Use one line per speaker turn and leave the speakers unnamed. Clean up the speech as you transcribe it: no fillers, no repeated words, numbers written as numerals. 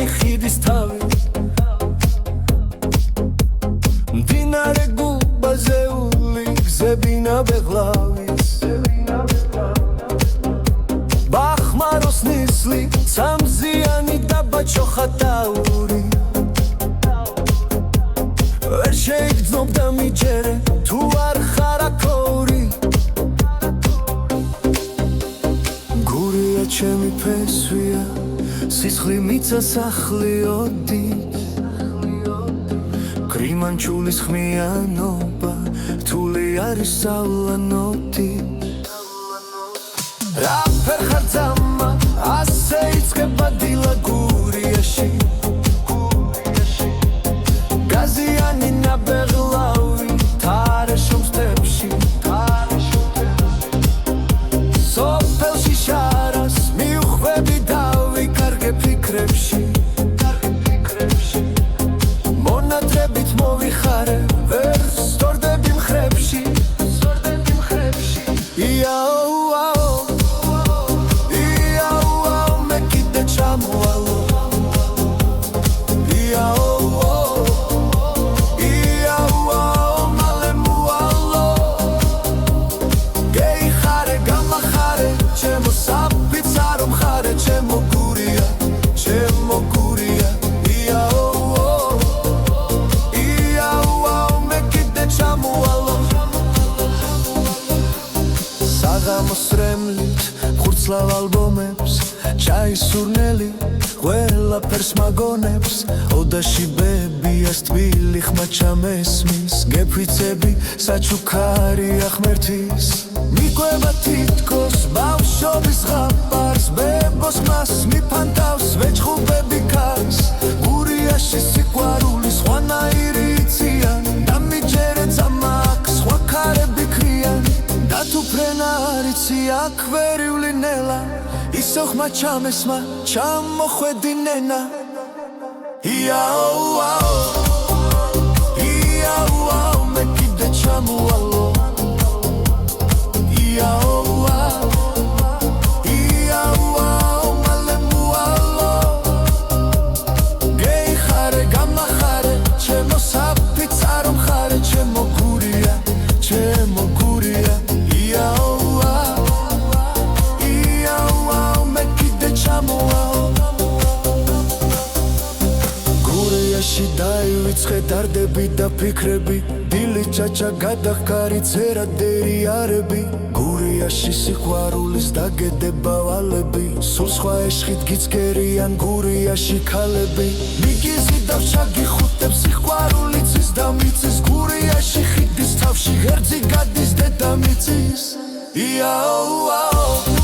მდიდრიანი ხიდის თავი მდინარე გუბაზეული გზები ნაბეღლავის ბახმაროს ნისლი სამზიანი დაბა ჩოხატაური ვერ შეიგრძნობდა მიჯერე თუ არ ხარ აქოური გურია ჩემი ფესვია სისხლი მიწასახლიოდი კრიმანჩულის ხმიანობა რთული არის სწავლანოთი რა ფერ ხარ ძამა ასე იწყება დილა გურიაში გაზიანი ნაბეღლავი თარეშობს სტეპში სოფელში შარას მიუხვები დავიკარგე ფიქრებში მონატრებით მოვიხარე ვერ სწორდები მხრებში მოსრემლით ხურცლავ ალბომებს ჩაისურნელი ყველაფერს მაგონებს ოდაში ბებიას თბილი ხმა ჩამესმის გეფიცები საჩუქარია ღმერთის მიყვება თითქოს ბავშვობის ზღაპარს ბებოს მას მიფანტავს ვეჭხუბები კარს გურიაში სიყვარული სხვანაირი იციან დამიჯერე ძამა აქ სხვა ქარები ქრიან თუ ფრენა არიცი აქ ვერიული ნელა ისო ხმა ჩამესმა ჩამოხვედი ნენა იაუ მე კიდე ჩამოვალო იაუ მალე მოვალო გეიხარე გამახარე ჩემო საფიც არ მხარე ჩემო გურია გურიაში დაივიწყე დარდები და ფიქრები დილი ჭაჭა გადახკარი ცერადერი არები გურიაში სიყვარულის დაგედება ვალები სულ სხვა ეშხით გიცგერიან გურიაში ქალები მიგიზი დავშაგიხუტებს სიყვარული ცის და მიწის გურიაში ხიდის თავში ღერძი გადის დედამიწის იაუ